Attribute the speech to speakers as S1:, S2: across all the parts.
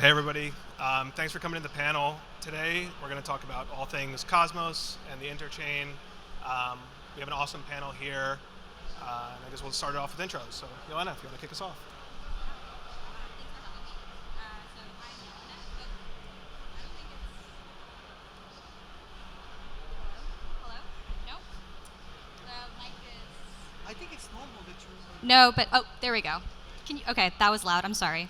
S1: Hey everybody, thanks for coming to the panel. Today we're going to talk about all things Cosmos and the interchain. We have an awesome panel here, and I guess we'll start it off with intros. So Yelena, if you want to kick us off.
S2: I think it's normal that you.
S3: No, but there we go. Okay, that was loud. I'm sorry.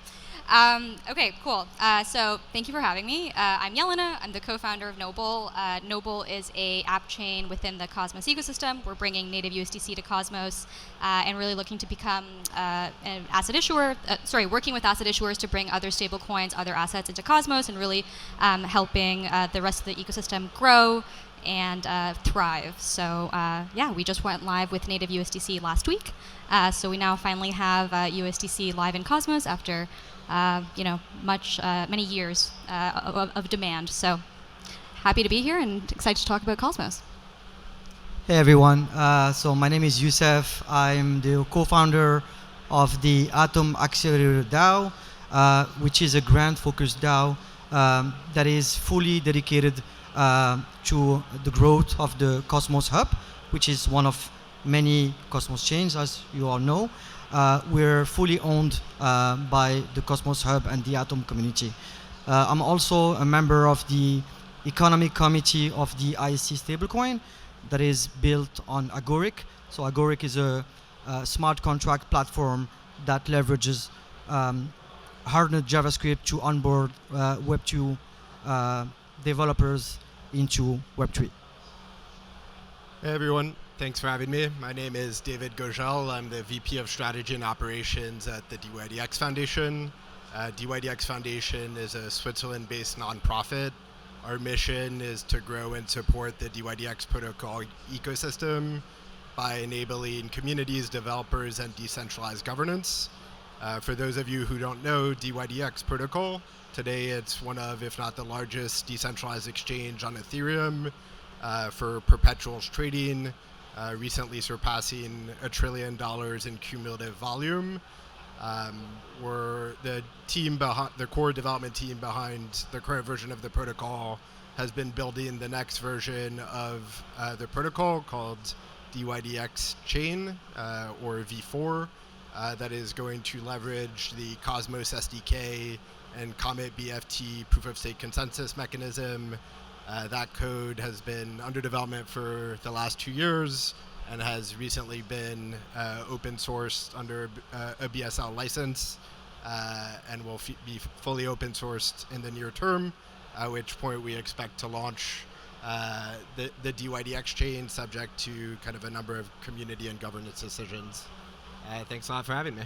S3: Okay, cool. So thank you for having me. I'm Yelena. I'm the co-founder of Noble. Noble is a app chain within the Cosmos ecosystem. We're bringing native USDC to Cosmos and really looking to become an asset issuer. Working with asset issuers to bring other stablecoins, other assets into Cosmos, and really helping the rest of the ecosystem grow and thrive. So yeah, we just went live with native USDC last week. So we now finally have USDC live in Cosmos after many years of demand. So happy to be here and excited to talk about Cosmos.
S2: Hey everyone, so my name is Youssef. I'm the co-founder of the Atom Accelerator DAO, which is a grant-focused DAO that is fully dedicated to the growth of the Cosmos Hub, which is one of many Cosmos chains, as you all know. We're fully owned by the Cosmos Hub and the Atom community. I'm also a member of the economic committee of the ISC stablecoin that is built on Agoric. So Agoric is a smart contract platform that leverages hardened JavaScript to onboard Web2 developers into Web3.
S4: Hey everyone, thanks for having me. My name is David Gojal. I'm the VP of Strategy and Operations at the DYDX Foundation. DYDX Foundation is a Switzerland-based nonprofit. Our mission is to grow and support the DYDX protocol ecosystem by enabling communities, developers, and decentralized governance. For those of you who don't know DYDX protocol, today it's one of, if not the largest decentralized exchange on Ethereum for perpetuals trading, recently surpassing $1 trillion in cumulative volume. We're the core development team behind the current version of the protocol has been building the next version of the protocol called DYDX Chain, or V4, that is going to leverage the Cosmos SDK and Comet BFT proof-of-stake consensus mechanism. That code has been under development for the last 2 years and has recently been open sourced under a BSL license and will be fully open sourced in the near term, at which point we expect to launch the DYDX chain subject to kind of a number of community and governance decisions. Thanks a lot for having me.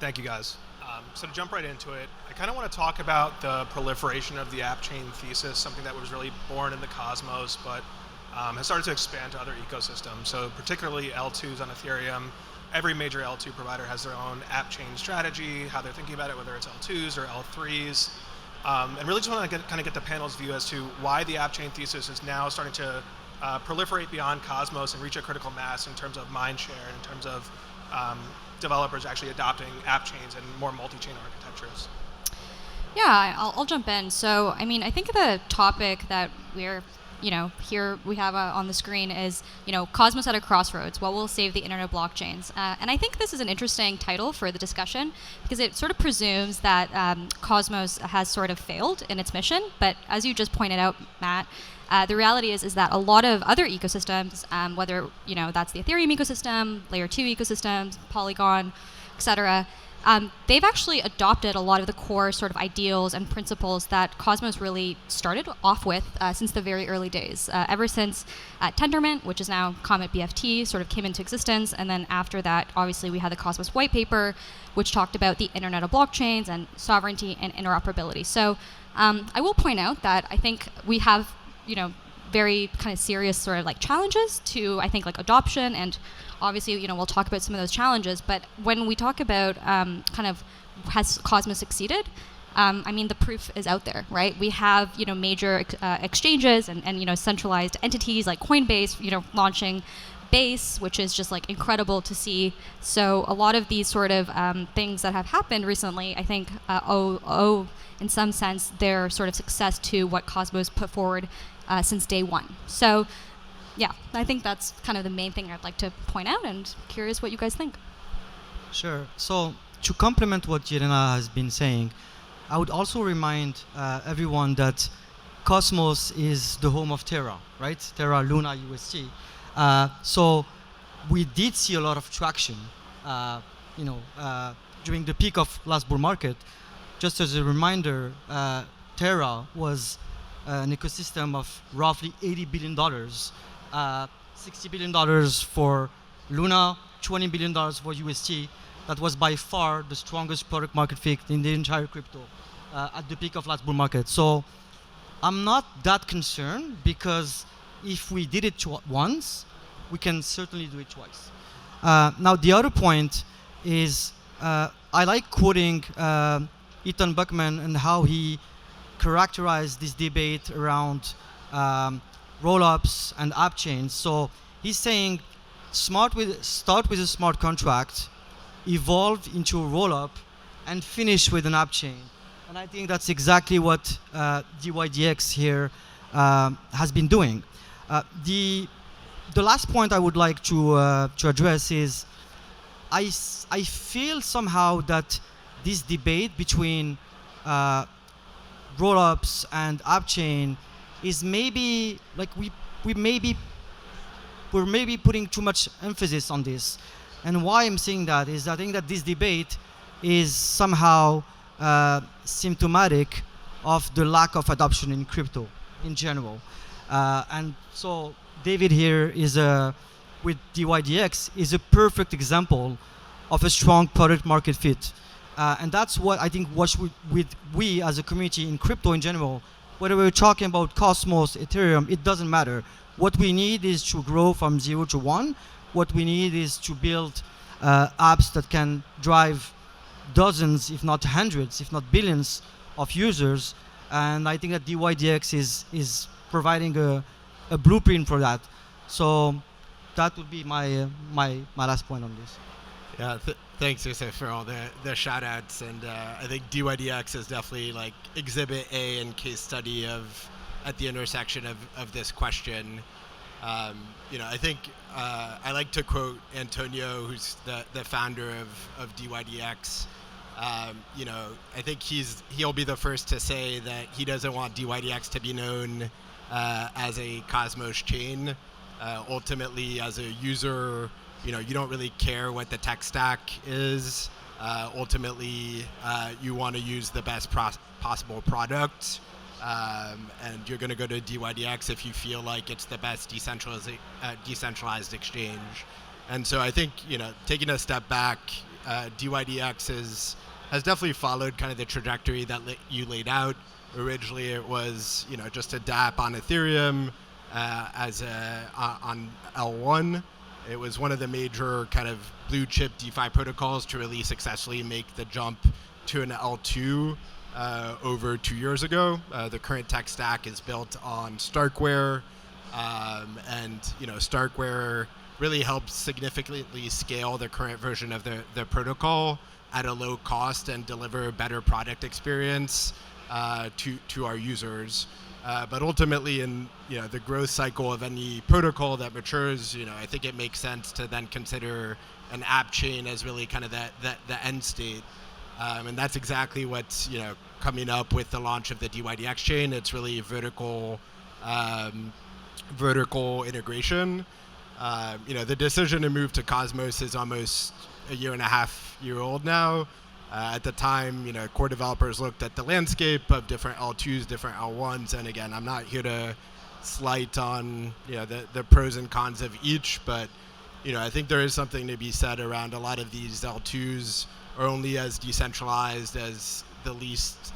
S1: Thank you guys. So to jump right into it, I kind of want to talk about the proliferation of the app chain thesis, something that was really born in the Cosmos, but has started to expand to other ecosystems. So particularly L2s on Ethereum. Every major L2 provider has their own app chain strategy, how they're thinking about it, whether it's L2s or L3s. And really just want to kind of get the panel's view as to why the app chain thesis is now starting to proliferate beyond Cosmos and reach a critical mass in terms of mind share, in terms of developers actually adopting app chains and more multi-chain architectures.
S3: Yeah, I'll jump in. So, I mean, I think the topic that we're, here we have on the screen is, Cosmos at a crossroads. What will save the internet of blockchains? And I think this is an interesting title for the discussion because it sort of presumes that Cosmos has sort of failed in its mission. But as you just pointed out, Matt, the reality is that a lot of other ecosystems, whether that's the Ethereum ecosystem, Layer 2 ecosystems, Polygon, etc., they've actually adopted a lot of the core sort of ideals and principles that Cosmos really started off with since the very early days. Ever since Tendermint, which is now Comet BFT, sort of came into existence, and then after that, obviously, we had the Cosmos white paper, which talked about the internet of blockchains and sovereignty and interoperability. So I will point out that I think we have very kind of serious sort of like challenges to, I think, like adoption, and obviously, we'll talk about some of those challenges, but when we talk about kind of has Cosmos succeeded, I mean, the proof is out there, right? We have, major exchanges and centralized entities like Coinbase, launching base, which is just like incredible to see. So a lot of these sort of things that have happened recently, I think, owe in some sense their sort of success to what Cosmos put forward since day one. So yeah, I think that's kind of the main thing I'd like to point out, and curious what you guys think.
S2: Sure. So to complement what Jelena has been saying, I would also remind everyone that Cosmos is the home of Terra, right? Terra, Luna, UST. So we did see a lot of traction, during the peak of last bull market. Just as a reminder, Terra was an ecosystem of roughly $80 billion, $60 billion for Luna, $20 billion for UST. That was by far the strongest product market fit in the entire crypto at the peak of last bull market. So I'm not that concerned, because if we did it once, we can certainly do it twice. Now the other point is I like quoting Ethan Buckman and how he characterized this debate around roll-ups and app chains. So he's saying start with a smart contract, evolve into a roll-up, and finish with an app chain. And I think that's exactly what DYDX here has been doing. The last point I would like to address is I feel somehow that this debate between roll-ups and app chain is maybe like we're maybe putting too much emphasis on this. And why I'm saying that is I think that this debate is somehow symptomatic of the lack of adoption in crypto in general. And so David here is with DYDX is a perfect example of a strong product market fit. And that's what I think we as a community in crypto in general, whether we're talking about Cosmos, Ethereum, it doesn't matter. What we need is to grow from 0 to 1. What we need is to build apps that can drive dozens, if not hundreds, if not billions of users. And I think that DYDX is providing a blueprint for that. So that would be my last point on this.
S4: Yeah, thanks, Yusuf, for all the shout outs. And I think DYDX is definitely like exhibit A and case study at the intersection of this question. I think I like to quote Antonio, who's the founder of DYDX. I think he'll be the first to say that he doesn't want DYDX to be known as a Cosmos chain. Ultimately, as a user, you don't really care what the tech stack is. Ultimately, you want to use the best possible product. And you're going to go to DYDX if you feel like it's the best decentralized exchange. And so I think, taking a step back, DYDX has definitely followed kind of the trajectory that you laid out. Originally, it was, just a dApp on Ethereum on L1. It was one of the major kind of blue chip DeFi protocols to really successfully make the jump to an L2 over 2 years ago. The current tech stack is built on Starkware, and Starkware really helps significantly scale the current version of the protocol at a low cost and deliver a better product experience to our users. But ultimately, in the growth cycle of any protocol that matures, I think it makes sense to then consider an app chain as really kind of the end state. And that's exactly what's coming up with the launch of the DYDX chain. It's really vertical integration. The decision to move to Cosmos is almost a year and a half old now. At the time, core developers looked at the landscape of different L2s, different L1s, and again, I'm not here to slight on the pros and cons of each, but I think there is something to be said around a lot of these L2s are only as decentralized as the least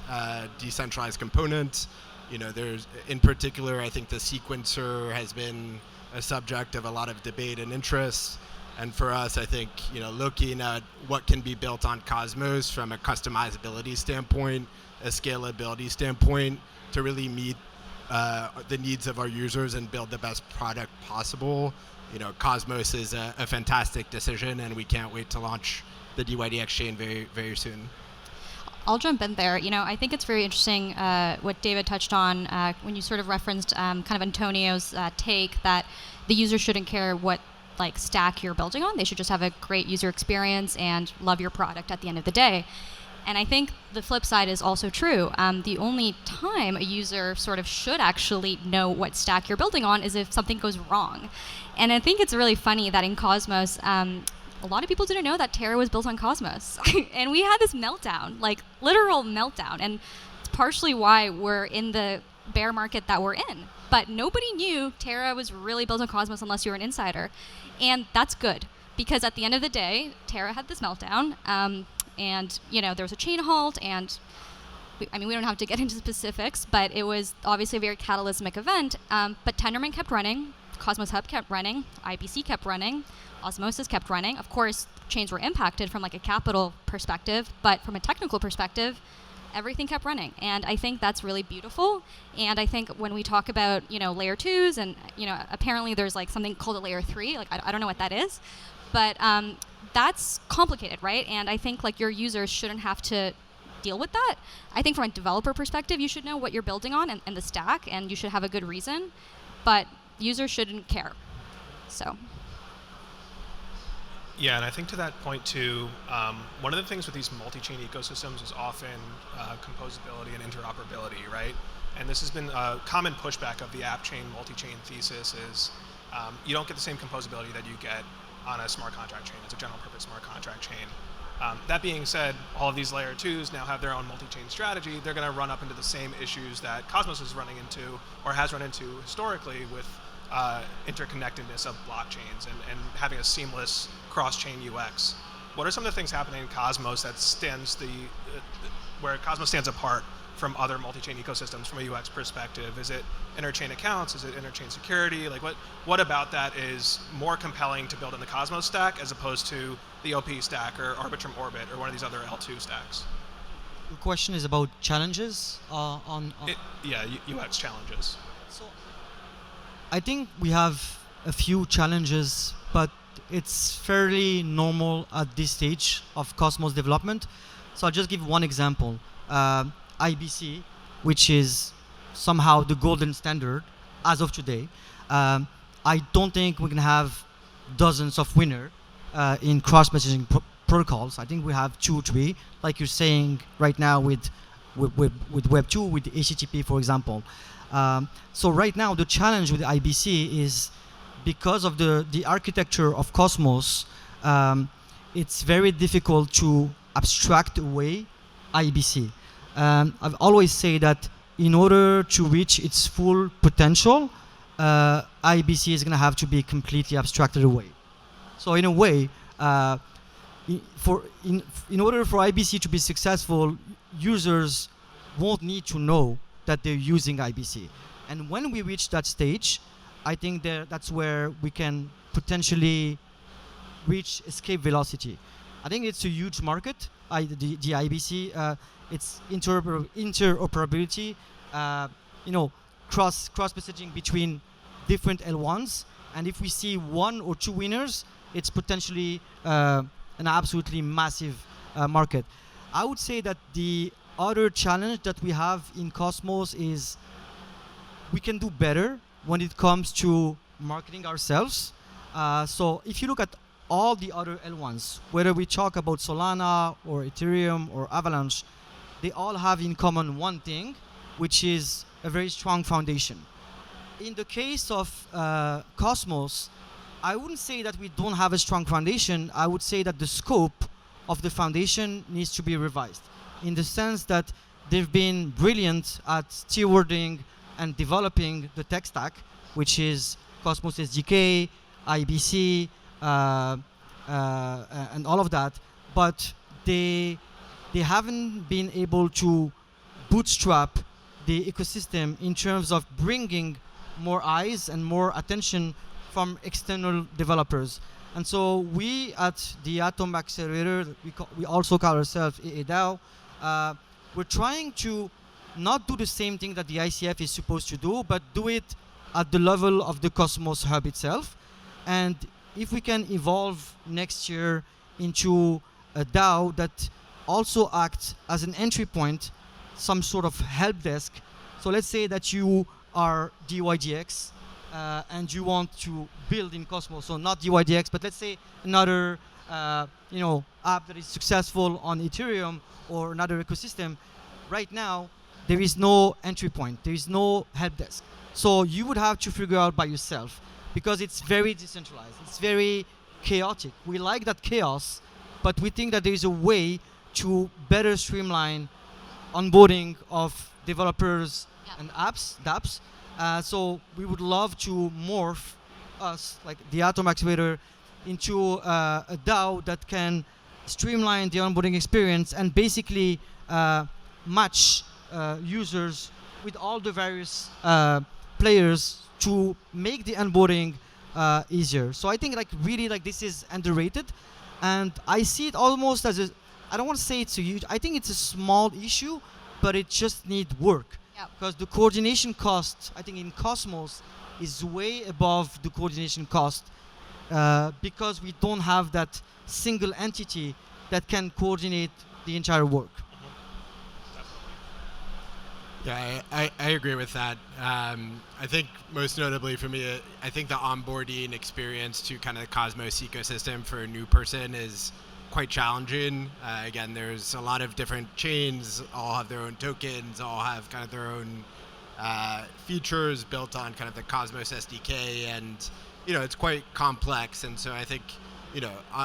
S4: decentralized component. There's, in particular, I think the sequencer has been a subject of a lot of debate and interest. And for us, I think, looking at what can be built on Cosmos from a customizability standpoint, a scalability standpoint, to really meet the needs of our users and build the best product possible, Cosmos is a fantastic decision, and we can't wait to launch the DYDX chain very, very soon.
S3: I'll jump in there. I think it's very interesting what David touched on when you sort of referenced kind of Antonio's take that the user shouldn't care what stack you're building on. They should just have a great user experience and love your product at the end of the day. And I think the flip side is also true. The only time a user sort of should actually know what stack you're building on is if something goes wrong. And I think it's really funny that in Cosmos, a lot of people didn't know that Terra was built on Cosmos. And we had this meltdown, literal meltdown. And it's partially why we're in the bear market that we're in. But nobody knew Terra was really built on Cosmos unless you were an insider. And that's good, because at the end of the day, Terra had this meltdown. And there was a chain halt, and we don't have to get into specifics, but it was obviously a very catalysmic event. But Tendermint kept running, Cosmos Hub kept running, IBC kept running, Osmosis kept running. Of course, chains were impacted from a capital perspective, but from a technical perspective, everything kept running. And I think that's really beautiful. And I think when we talk about layer 2s, and apparently there's something called a layer 3, I don't know what that is, but that's complicated, right? And I think your users shouldn't have to deal with that. I think from a developer perspective, you should know what you're building on and the stack, and you should have a good reason, but users shouldn't care. So.
S1: Yeah, and I think to that point too, one of the things with these multi-chain ecosystems is often composability and interoperability, right? And this has been a common pushback of the app chain multi-chain thesis is you don't get the same composability that you get on a smart contract chain. It's a general purpose smart contract chain. That being said, all of these layer 2s now have their own multi-chain strategy. They're going to run up into the same issues that Cosmos is running into or has run into historically with interconnectedness of blockchains and having a seamless cross-chain UX. What are some of the things happening in Cosmos that where Cosmos stands apart from other multi-chain ecosystems from a UX perspective? Is it interchain accounts? Is it interchain security? What about that is more compelling to build in the Cosmos stack as opposed to the OP stack or Arbitrum Orbit or one of these other L2 stacks?
S2: The question is about challenges
S1: UX challenges.
S2: So I think we have a few challenges, but it's fairly normal at this stage of Cosmos development. So I'll just give one example. IBC, which is somehow the golden standard as of today. I don't think we can have dozens of winners in cross-messaging protocols. I think we have 2 or 3, like you're saying right now with Web 2, with HTTP, for example. So right now, the challenge with IBC is because of the architecture of Cosmos, it's very difficult to abstract away IBC. I've always said that in order to reach its full potential, IBC is going to have to be completely abstracted away. So in a way, in order for IBC to be successful, users won't need to know that they're using IBC. And when we reach that stage, I think that's where we can potentially reach escape velocity. I think it's a huge market, the IBC. It's interoperability, cross messaging between different L1s. And if we see 1 or 2 winners, it's potentially an absolutely massive market. I would say that the other challenge that we have in Cosmos is we can do better when it comes to marketing ourselves. So if you look at all the other L1s, whether we talk about Solana or Ethereum or Avalanche, they all have in common one thing, which is a very strong foundation. In the case of Cosmos, I wouldn't say that we don't have a strong foundation. I would say that the scope of the foundation needs to be revised, in the sense that they've been brilliant at stewarding and developing the tech stack, which is Cosmos SDK, IBC, and all of that, but they haven't been able to bootstrap the ecosystem in terms of bringing more eyes and more attention from external developers. And so we at the Atom Accelerator, we also call ourselves AADAO, we're trying to not do the same thing that the ICF is supposed to do, but do it at the level of the Cosmos Hub itself. And if we can evolve next year into a DAO that also acts as an entry point, some sort of help desk. So let's say that you are DYDX and you want to build in Cosmos. So not DYDX, but let's say another app that is successful on Ethereum or another ecosystem. Right now, there is no entry point. There is no help desk. So you would have to figure out by yourself because it's very decentralized. It's very chaotic. We like that chaos, but we think that there is a way to better streamline onboarding of developers and apps, dApps. So we would love to morph us, like the Atom Accelerator, into a DAO that can streamline the onboarding experience and basically match users with all the various players to make the onboarding easier. So I think really this is underrated, and I see it almost as I don't want to say it's a huge. I think it's a small issue, but it just needs work. Because the coordination cost, I think in Cosmos, is way above the coordination cost because we don't have that single entity that can coordinate the entire work.
S4: Yeah, I agree with that. I think most notably for me, I think the onboarding experience to kind of the Cosmos ecosystem for a new person is quite challenging. Again, there's a lot of different chains, all have their own tokens, all have kind of their own features built on kind of the Cosmos SDK, and it's quite complex. And so I think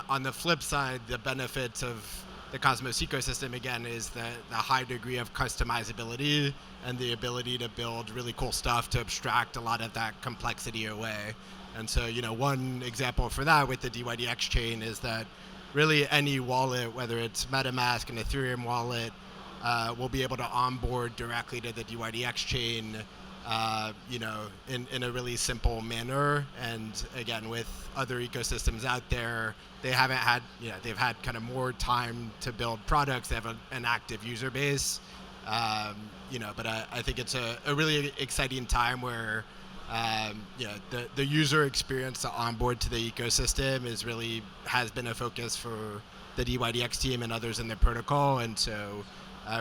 S4: on the flip side, the benefits of the Cosmos ecosystem again is the high degree of customizability and the ability to build really cool stuff to abstract a lot of that complexity away. And so one example for that with the DYDX chain is that really any wallet, whether it's MetaMask, an Ethereum wallet, will be able to onboard directly to the DYDX chain, in a really simple manner. And again, with other ecosystems out there, they've had kind of more time to build products. They have an active user base, but I think it's a really exciting time where the user experience to onboard to the ecosystem has been a focus for the DYDX team and others in the protocol. And so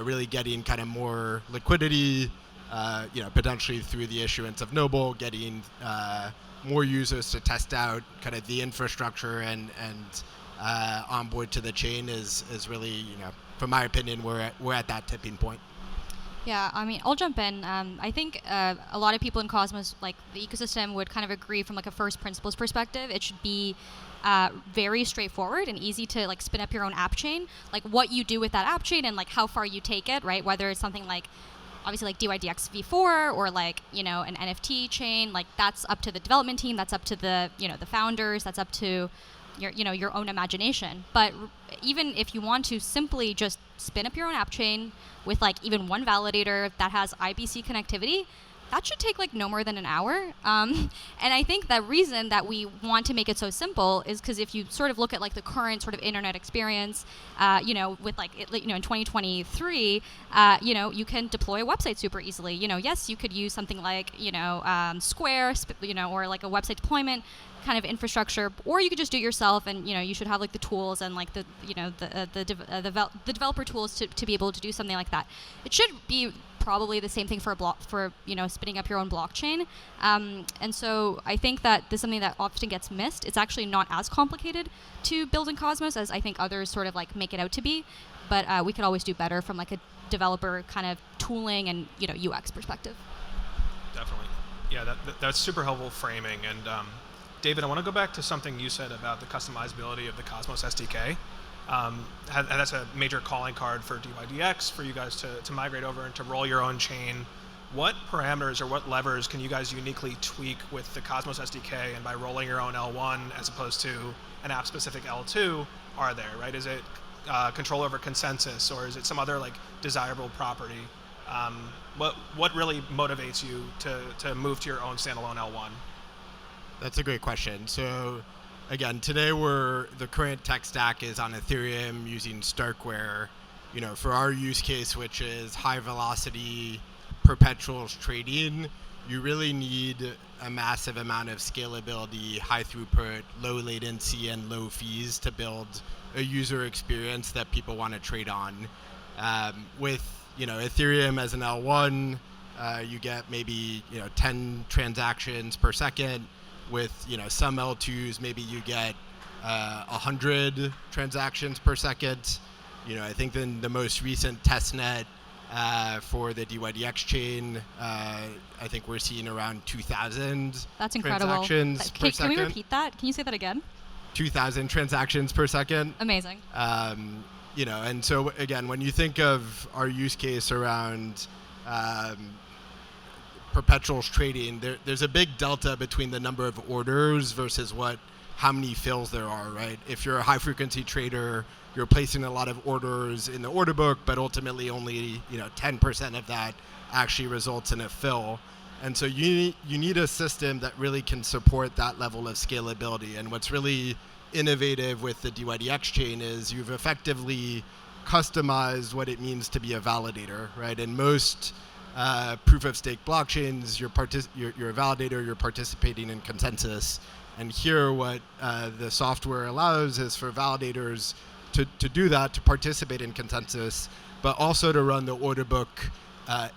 S4: really getting kind of more liquidity, potentially through the issuance of Noble, getting more users to test out kind of the infrastructure and onboard to the chain is really, from my opinion, we're at that tipping point.
S3: Yeah, I mean, I'll jump in. I think a lot of people in Cosmos, like the ecosystem, would kind of agree from like a first principles perspective. It should be very straightforward and easy to like spin up your own app chain, like what you do with that app chain and like how far you take it, right? Whether it's something like obviously like DYDX v4 or like an NFT chain, like that's up to the development team, that's up to the the founders, that's up to your own imagination. But even if you want to simply just spin up your own app chain with like even one validator that has IBC connectivity, that should take like no more than an hour. And I think the reason that we want to make it so simple is because if you sort of look at like the current sort of internet experience, with like in 2023, you can deploy a website super easily. Yes, you could use something like Square, or like a website deployment kind of infrastructure, or you could just do it yourself, and you should have like the tools and like the developer tools to be able to do something like that. It should be probably the same thing for spinning up your own blockchain, and so I think that this is something that often gets missed. It's actually not as complicated to build in Cosmos as I think others sort of like make it out to be, but we could always do better from like a developer kind of tooling and UX perspective.
S1: Definitely, yeah, that's super helpful framing. And David, I want to go back to something you said about the customizability of the Cosmos SDK. That's a major calling card for DYDX for you guys to migrate over and to roll your own chain. What parameters or what levers can you guys uniquely tweak with the Cosmos SDK, and by rolling your own L1 as opposed to an app-specific L2 are there, right? Is it control over consensus, or is it some other like desirable property? What really motivates you to move to your own standalone L1?
S4: That's a great question. So again, today the current tech stack is on Ethereum using Starkware, for our use case, which is high velocity perpetuals trading, you really need a massive amount of scalability, high throughput, low latency, and low fees to build a user experience that people want to trade on. With Ethereum as an L1, you get maybe 10 transactions per second. With some L2s, maybe you get 100 transactions per second. I think then the most recent testnet for the DYDX chain, I think we're seeing around 2,000
S3: That's incredible.
S4: transactions per
S3: Can
S4: second.
S3: we repeat that? Can you say that again?
S4: 2,000 transactions per second.
S3: Amazing.
S4: And so again, when you think of our use case around perpetuals trading, there's a big delta between the number of orders versus how many fills there are, right? If you're a high frequency trader, you're placing a lot of orders in the order book, but ultimately only 10% of that actually results in a fill. And so you need a system that really can support that level of scalability. And what's really innovative with the DYDX chain is you've effectively customized what it means to be a validator, right? In most proof of stake blockchains, you're a validator, you're participating in consensus. And here what the software allows is for validators to do that, to participate in consensus, but also to run the order book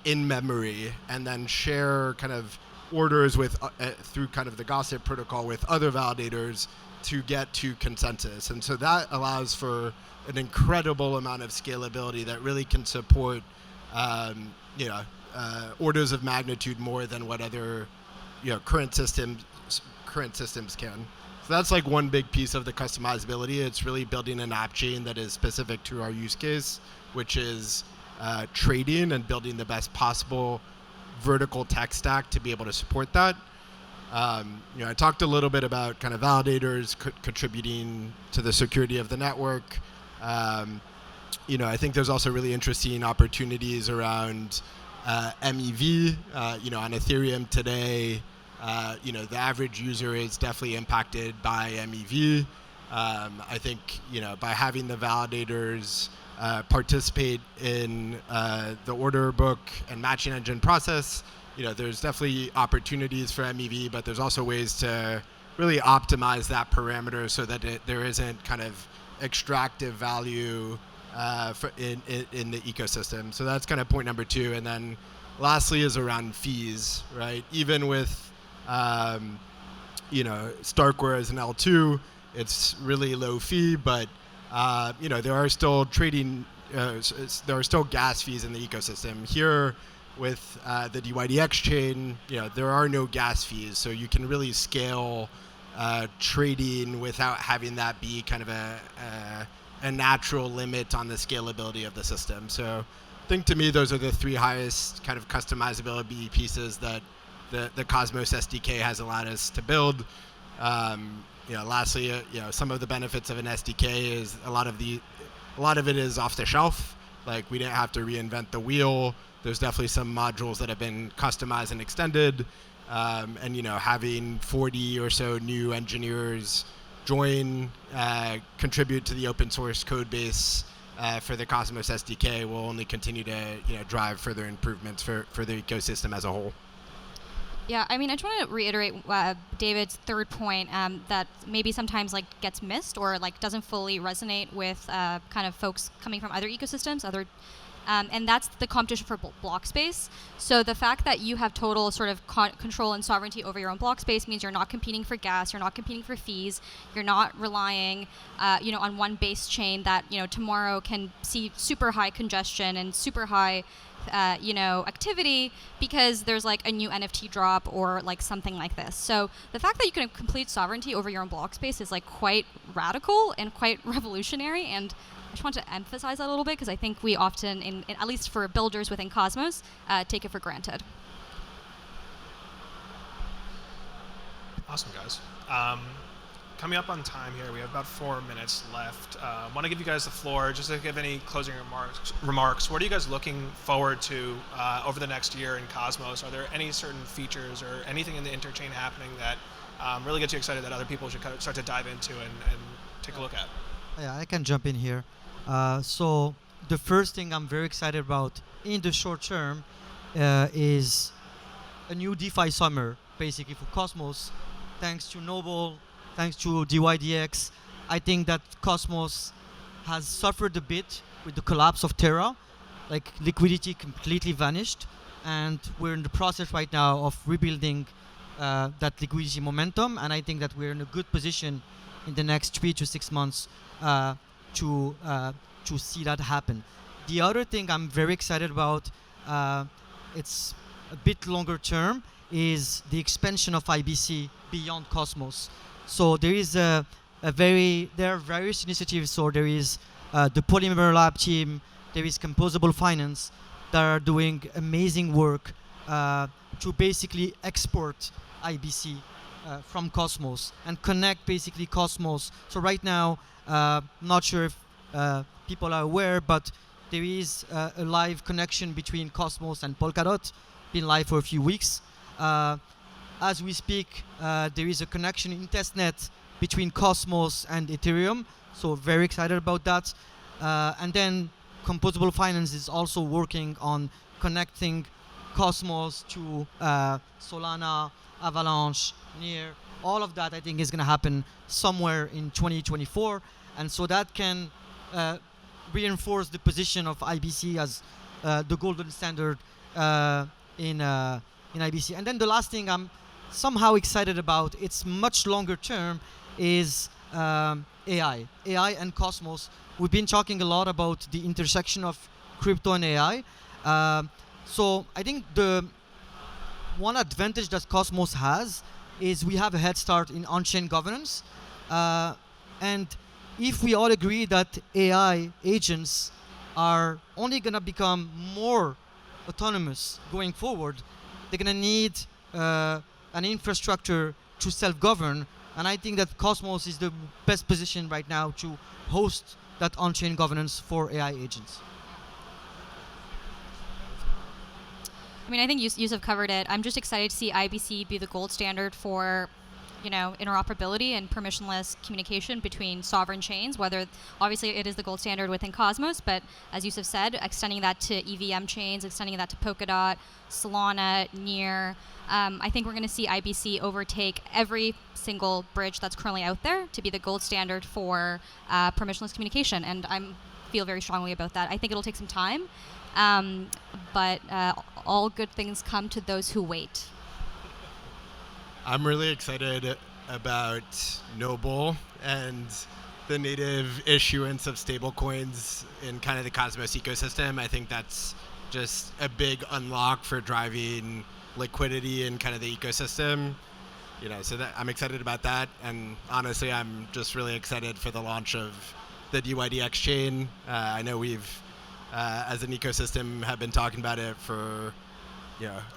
S4: in memory and then share kind of orders with through kind of the gossip protocol with other validators to get to consensus. And so that allows for an incredible amount of scalability that really can support orders of magnitude more than what other current systems can. So that's like one big piece of the customizability. It's really building an app chain that is specific to our use case, which is trading and building the best possible vertical tech stack to be able to support that. I talked a little bit about kind of validators contributing to the security of the network. I think there's also really interesting opportunities around MEV. On Ethereum today, the average user is definitely impacted by MEV. I think, by having the validators participate in the order book and matching engine process, there's definitely opportunities for MEV, but there's also ways to really optimize that parameter so that there isn't kind of extractive value in the ecosystem. So that's kind of point number 2. And then lastly is around fees, right? Even with Starkware as an L2, it's really low fee, but there are still there are still gas fees in the ecosystem. Here with the DYDX chain, there are no gas fees, so you can really scale trading without having that be kind of a natural limit on the scalability of the system. So I think to me those are the 3 highest kind of customizability pieces that the Cosmos SDK has allowed us to build. Lastly, some of the benefits of an SDK is a lot of it is off the shelf. Like, we didn't have to reinvent the wheel. There's definitely some modules that have been customized and extended. And having 40 or so new engineers join, contribute to the open source code base for the Cosmos SDK will only continue to drive further improvements for the ecosystem as a whole.
S3: Yeah, I just want to reiterate David's third point that maybe sometimes gets missed or doesn't fully resonate with kind of folks coming from other ecosystems, and that's the competition for block space. So the fact that you have total sort of control and sovereignty over your own block space means you're not competing for gas, you're not competing for fees, you're not relying, on one base chain that tomorrow can see super high congestion and super high activity because there's a new NFT drop or something like this. So the fact that you can have complete sovereignty over your own block space is quite radical and quite revolutionary, and I just want to emphasize that a little bit because I think we often, at least for builders within Cosmos, take it for granted.
S1: Awesome, guys. Coming up on time here, we have about 4 minutes left. I want to give you guys the floor just to give any closing remarks. What are you guys looking forward to over the next year in Cosmos? Are there any certain features or anything in the interchain happening that really gets you excited that other people should kind of start to dive into and take a look at?
S2: Yeah, I can jump in here. So the first thing I'm very excited about in the short term is a new DeFi summer, basically for Cosmos, thanks to Noble, thanks to DYDX. I think that Cosmos has suffered a bit with the collapse of Terra. Like liquidity completely vanished, and we're in the process right now of rebuilding that liquidity momentum. And I think that we're in a good position in the next 3 to 6 months to see that happen. The other thing I'm very excited about, it's a bit longer term, is the expansion of IBC beyond Cosmos. So there are various initiatives. So there is the Polymer Lab team, there is Composable Finance that are doing amazing work to basically export IBC from Cosmos and connect basically Cosmos. So right now, not sure if people are aware, but there is a live connection between Cosmos and Polkadot, been live for a few weeks. As we speak, there is a connection in testnet between Cosmos and Ethereum, so very excited about that. And then Composable Finance is also working on connecting Cosmos to Solana, Avalanche, Near. All of that I think is going to happen somewhere in 2024, and so that can reinforce the position of IBC as the golden standard in IBC. And then the last thing I'm somehow excited about, it's much longer term, is AI and Cosmos. We've been talking a lot about the intersection of crypto and AI. So I think the one advantage that Cosmos has is we have a head start in on-chain governance. And if we all agree that AI agents are only going to become more autonomous going forward, they're going to need an infrastructure to self-govern. And I think that Cosmos is the best position right now to host that on-chain governance for AI agents.
S3: I mean, I think Yusuf covered it. I'm just excited to see IBC be the gold standard for, interoperability and permissionless communication between sovereign chains, whether obviously it is the gold standard within Cosmos, but as Yusuf said, extending that to EVM chains, extending that to Polkadot, Solana, Near. I think we're going to see IBC overtake every single bridge that's currently out there to be the gold standard for permissionless communication, and I feel very strongly about that. I think it'll take some time, but all good things come to those who wait.
S4: I'm really excited about Noble and the native issuance of stablecoins in kind of the Cosmos ecosystem. I think that's just a big unlock for driving liquidity in kind of the ecosystem. So that I'm excited about that, and honestly, I'm just really excited for the launch of the DYDX chain. I know we've, as an ecosystem, have been talking about it for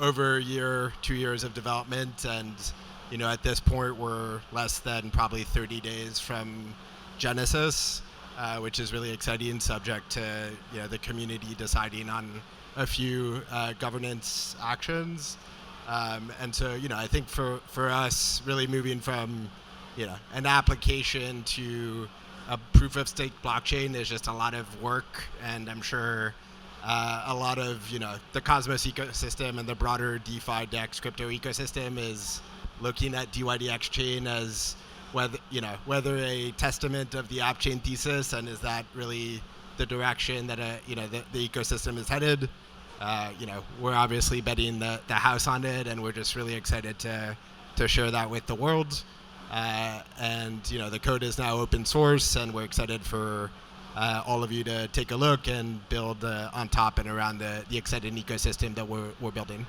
S4: over a year, 2 years of development, and at this point we're less than probably 30 days from Genesis, which is really exciting, subject to the community deciding on a few governance actions. And so I think for us, really moving from an application to a proof of stake blockchain is just a lot of work, and I'm sure a lot of the Cosmos ecosystem and the broader DeFi DEX crypto ecosystem is looking at DYDX chain as whether a testament of the app chain thesis, and is that really the direction that the ecosystem is headed. We're obviously betting the house on it, and we're just really excited to share that with the world. And the code is now open source, and we're excited for all of you to take a look and build on top and around the exciting ecosystem that we're building.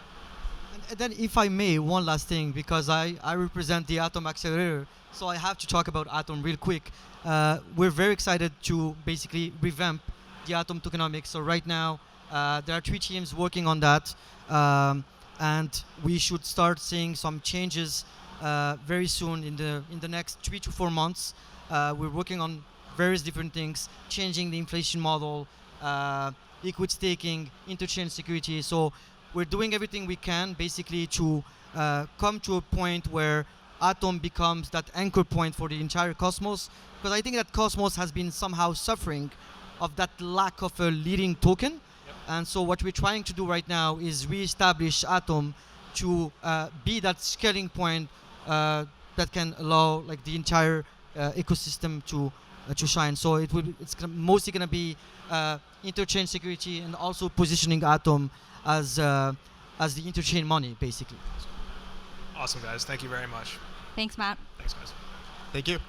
S2: And then, if I may, one last thing, because I represent the Atom Accelerator, so I have to talk about Atom real quick. We're very excited to basically revamp the Atom tokenomics. So right now, there are 3 teams working on that, and we should start seeing some changes very soon in the next 3 to 4 months. We're working on various different things, changing the inflation model, liquid staking, interchain security. So we're doing everything we can basically to come to a point where Atom becomes that anchor point for the entire Cosmos, because I think that Cosmos has been somehow suffering of that lack of a leading token. And so what we're trying to do right now is reestablish Atom to be that scaling point that can allow like the entire ecosystem to shine. So mostly gonna be interchain security and also positioning Atom as the interchain money, basically.
S1: Awesome, guys. Thank you very much.
S3: Thanks, Matt.
S1: Thanks, guys.
S4: Thank you.